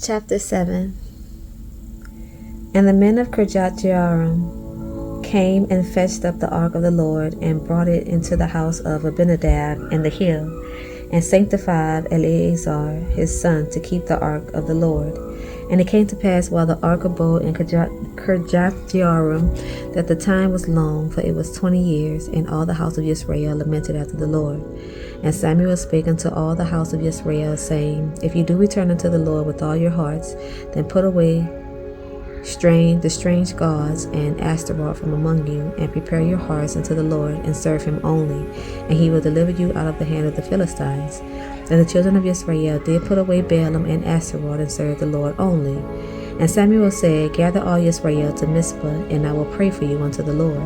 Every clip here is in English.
Chapter 7. And the men of J.A.M came and fetched up the ark of the Lord, and brought it into the house of Abinadab in the hill, and sanctified Eleazar his son to keep the ark of the Lord. And it came to pass, while the ark abode in J.A.M, that the time was long, for it was 20 years, and all the house of Israel lamented after the Lord. And Samuel spake unto all the house of Israel, saying, If you do return unto the Lord with all your hearts, then put away the strange gods and Ashtaroth from among you, and prepare your hearts unto the Lord, and serve him only, and he will deliver you out of the hand of the Philistines. And the children of Israel did put away Baalim and Ashtaroth, and serve the Lord only. And Samuel said, Gather all Israel to Mizpah, and I will pray for you unto the Lord.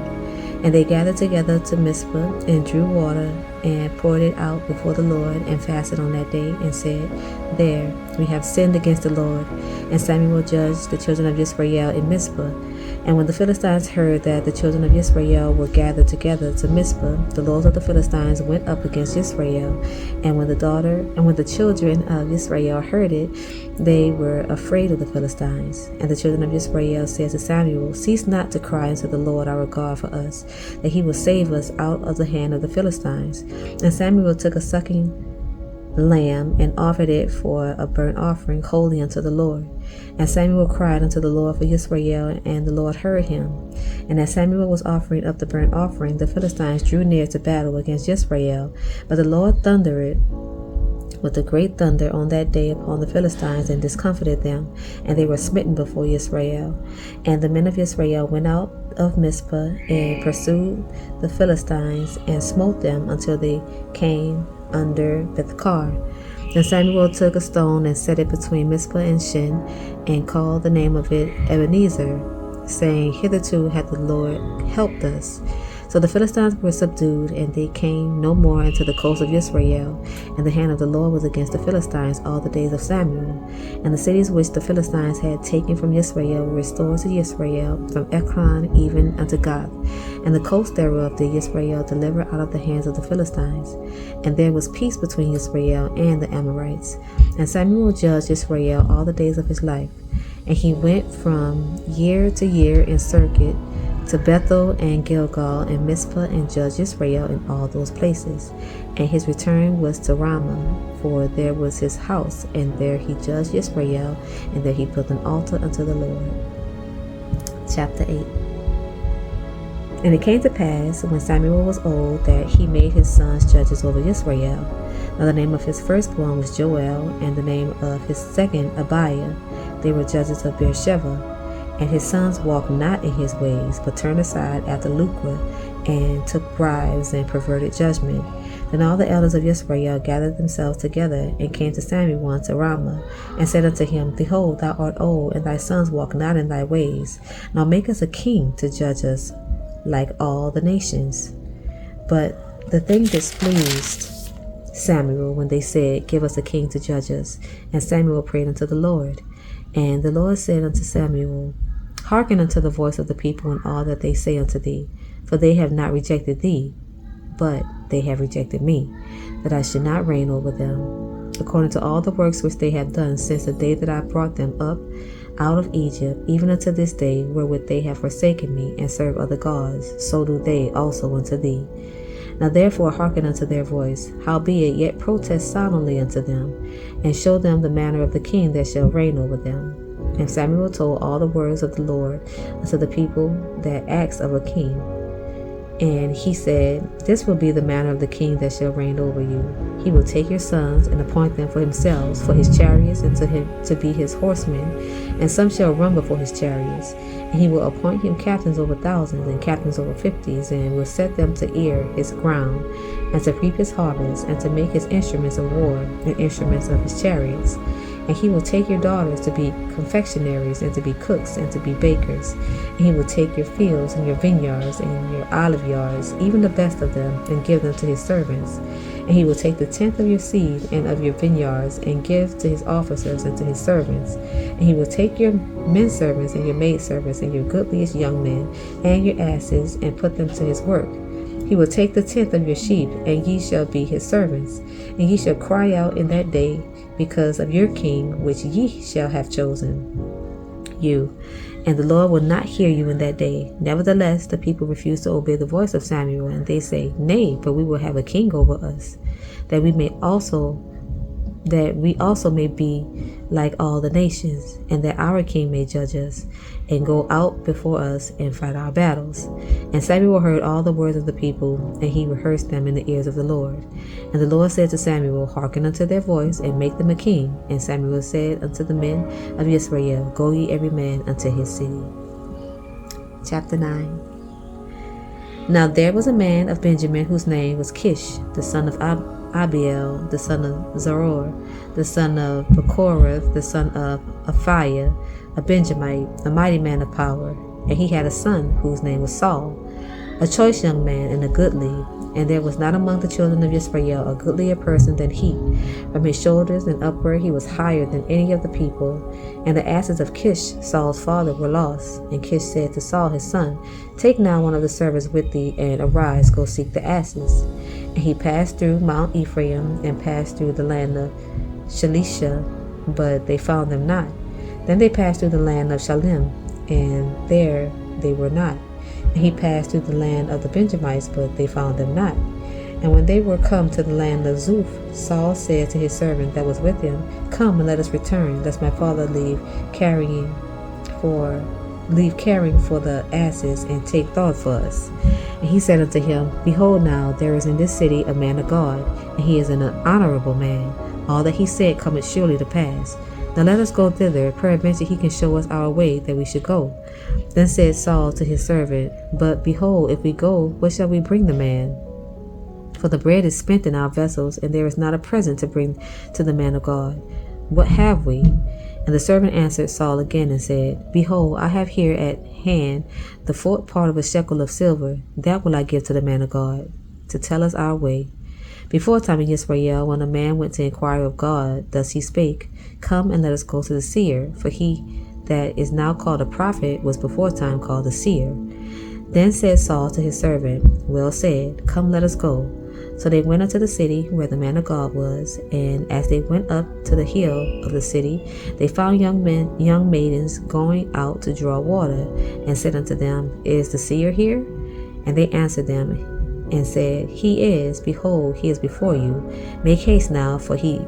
And they gathered together to Mizpah, and drew water, and poured it out before the Lord, and fasted on that day, and said, There, we have sinned against the Lord. And Samuel judged the children of Israel in Mizpah. And when the Philistines heard that the children of Israel were gathered together to Mizpah, the lords of the Philistines went up against Israel. And when the children of Israel heard it, they were afraid of the Philistines. And the children of Israel said to Samuel, Cease not to cry unto the Lord our God for us, that he will save us out of the hand of the Philistines. And Samuel took a sucking lamb, and offered it for a burnt offering wholly unto the Lord. And Samuel cried unto the Lord for Israel, and the Lord heard him. And as Samuel was offering up the burnt offering, the Philistines drew near to battle against Israel. But the Lord thundered with a great thunder on that day upon the Philistines, and discomfited them, and they were smitten before Israel. And the men of Israel went out of Mizpah, and pursued the Philistines, and smote them until they came under Bethkar. And Samuel took a stone, and set it between Mizpah and Shin, and called the name of it Ebenezer, saying, Hitherto hath the Lord helped us. So the Philistines were subdued, and they came no more into the coast of Israel. And the hand of the Lord was against the Philistines all the days of Samuel. And the cities which the Philistines had taken from Israel were restored to Israel, from Ekron even unto Gath. And the coast thereof did Israel deliver out of the hands of the Philistines. And there was peace between Israel and the Amorites. And Samuel judged Israel all the days of his life. And he went from year to year in circuit to Bethel and Gilgal and Mizpah, and judged Israel in all those places. And his return was to Ramah, for there was his house, and there he judged Israel, and there he built an altar unto the Lord. Chapter 8. And it came to pass, when Samuel was old, that he made his sons judges over Israel. Now the name of his firstborn was Joel, and the name of his second Abiah. They were judges of Beersheba. And his sons walked not in his ways, but turned aside after lucre, and took bribes, and perverted judgment. Then all the elders of Israel gathered themselves together, and came to Samuel unto Ramah, and said unto him, Behold, thou art old, and thy sons walk not in thy ways. Now make us a king to judge us like all the nations. But the thing displeased Samuel when they said, Give us a king to judge us. And Samuel prayed unto the Lord. And the Lord said unto Samuel, Hearken unto the voice of the people in all that they say unto thee, for they have not rejected thee, but they have rejected me, that I should not reign over them, according to all the works which they have done since the day that I brought them up out of Egypt, even unto this day, wherewith they have forsaken me, and served other gods, so do they also unto thee. Now therefore hearken unto their voice, howbeit yet protest solemnly unto them, and show them the manner of the king that shall reign over them. And Samuel told all the words of the Lord unto the people that asked of a king. And he said, This will be the manner of the king that shall reign over you. He will take your sons, and appoint them for himself, for his chariots, and to be his horsemen, and some shall run before his chariots. And he will appoint him captains over thousands, and captains over fifties, and will set them to ear his ground, and to reap his harvest, and to make his instruments of war, and instruments of his chariots. And he will take your daughters to be confectionaries, and to be cooks, and to be bakers. And he will take your fields, and your vineyards, and your olive yards, even the best of them, and give them to his servants. And he will take the tenth of your seed and of your vineyards, and give to his officers and to his servants. And he will take your men servants, and your maid servants, and your goodliest young men, and your asses, and put them to his work. He will take the tenth of your sheep, and ye shall be his servants. And ye shall cry out in that day, because of your king, which ye shall have chosen you. And the Lord will not hear you in that day. Nevertheless, the people refuse to obey the voice of Samuel, and they say, Nay, but we will have a king over us, that we also may be like all the nations, and that our king may judge us, and go out before us and fight our battles. And Samuel heard all the words of the people, and he rehearsed them in the ears of the Lord. And the Lord said to Samuel, Hearken unto their voice, and make them a king. And Samuel said unto the men of Israel, Go ye every man unto his city. Chapter 9. Now there was a man of Benjamin whose name was Kish, the son of Abiel, the son of Zeror, the son of Bechorath, the son of Aphiah, a Benjamite, a mighty man of power. And he had a son whose name was Saul, a choice young man and a goodly. And there was not among the children of Israel a goodlier person than he. From his shoulders and upward he was higher than any of the people. And the asses of Kish, Saul's father, were lost. And Kish said to Saul his son, Take now one of the servants with thee, and arise, go seek the asses. And he passed through Mount Ephraim, and passed through the land of Shalisha, but they found them not. Then they passed through the land of Shalim, and there they were not. And he passed through the land of the Benjamites, but they found them not. And when they were come to the land of Zuph, Saul said to his servant that was with him, Come and let us return, lest my father leave caring for the asses, and take thought for us. And he said unto him, Behold now, there is in this city a man of God, and he is an honorable man. All that he said cometh surely to pass. Now let us go thither, peradventure he can show us our way that we should go. Then said Saul to his servant, But behold, if we go, what shall we bring the man? For the bread is spent in our vessels, and there is not a present to bring to the man of God. What have we? And the servant answered Saul again and said, Behold, I have here at hand the fourth part of a shekel of silver. That will I give to the man of God, to tell us our way. Before time in Israel, when a man went to inquire of God, thus he spake, Come and let us go to the seer, for he that is now called a prophet was before time called a seer. Then said Saul to his servant, Well said, come let us go. So they went unto the city where the man of God was, and as they went up to the hill of the city, they found young maidens going out to draw water, and said unto them, Is the seer here? And they answered them and said, He is, behold, he is before you. Make haste now, for he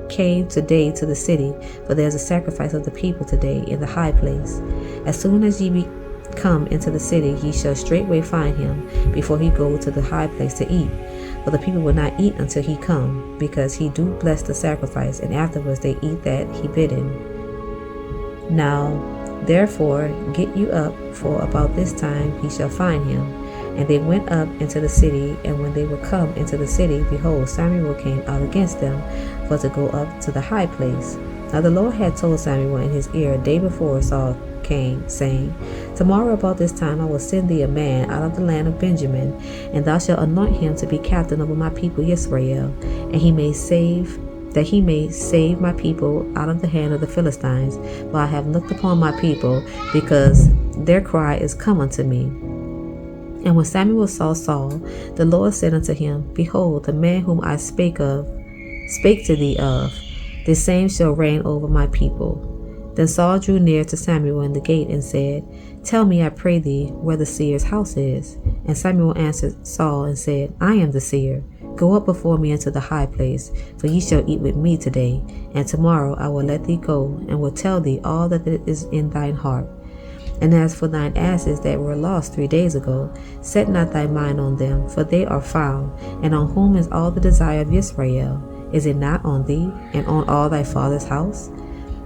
came today to the city, for there is a sacrifice of the people today in the high place. As soon as ye be come into the city, ye shall straightway find him, before he go to the high place to eat. For the people will not eat until he come, because he do bless the sacrifice, and afterwards they eat that he bidden. Now therefore get you up, for about this time he shall find him. And they went up into the city, and when they were come into the city, behold, Samuel came out against them, for to go up to the high place. Now the Lord had told Samuel in his ear a day before Saul came, saying, Tomorrow about this time I will send thee a man out of the land of Benjamin, and thou shalt anoint him to be captain over my people Israel, and he may save my people out of the hand of the Philistines. For I have looked upon my people, because their cry is come unto me. And when Samuel saw Saul, the Lord said unto him, Behold, the man whom I spake to thee of, the same shall reign over my people. Then Saul drew near to Samuel in the gate, and said, Tell me, I pray thee, where the seer's house is. And Samuel answered Saul and said, I am the seer. Go up before me into the high place, for ye shall eat with me today, and tomorrow I will let thee go, and will tell thee all that is in thine heart. And as for thine asses that were lost 3 days ago, set not thy mind on them, for they are found. And on whom is all the desire of Israel? Is it not on thee, and on all thy father's house?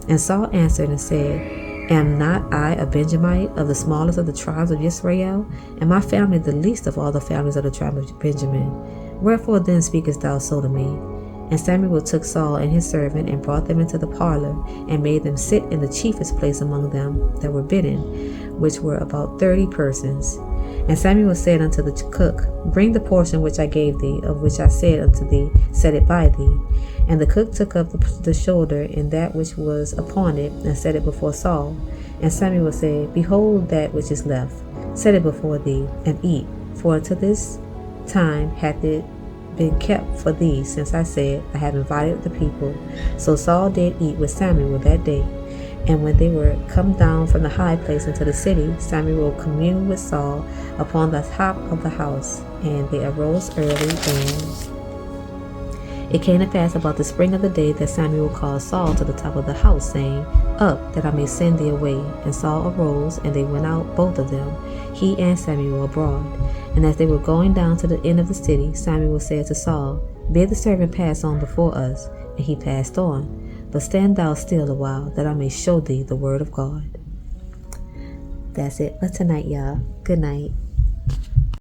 And Saul answered and said, Am not I a Benjamite, of the smallest of the tribes of Israel, and my family the least of all the families of the tribe of Benjamin? Wherefore then speakest thou so to me? And Samuel took Saul and his servant, and brought them into the parlor, and made them sit in the chiefest place among them that were bidden, which were about 30 persons. And Samuel said unto the cook, Bring the portion which I gave thee, of which I said unto thee, Set it by thee. And the cook took up the shoulder and that which was upon it, and set it before Saul. And Samuel said, Behold that which is left, set it before thee, and eat, for unto this time hath it been kept for thee, since I said, I have invited the people. So Saul did eat with Samuel that day. And when they were come down from the high place into the city, Samuel communed with Saul upon the top of the house. And they arose early, and it came to pass about the spring of the day that Samuel called Saul to the top of the house, saying, Up, that I may send thee away. And Saul arose, and they went out, both of them, he and Samuel, abroad. And as they were going down to the end of the city, Samuel said to Saul, Bid the servant pass on before us. And he passed on. But stand thou still a while, that I may show thee the word of God. That's it for tonight, y'all. Good night.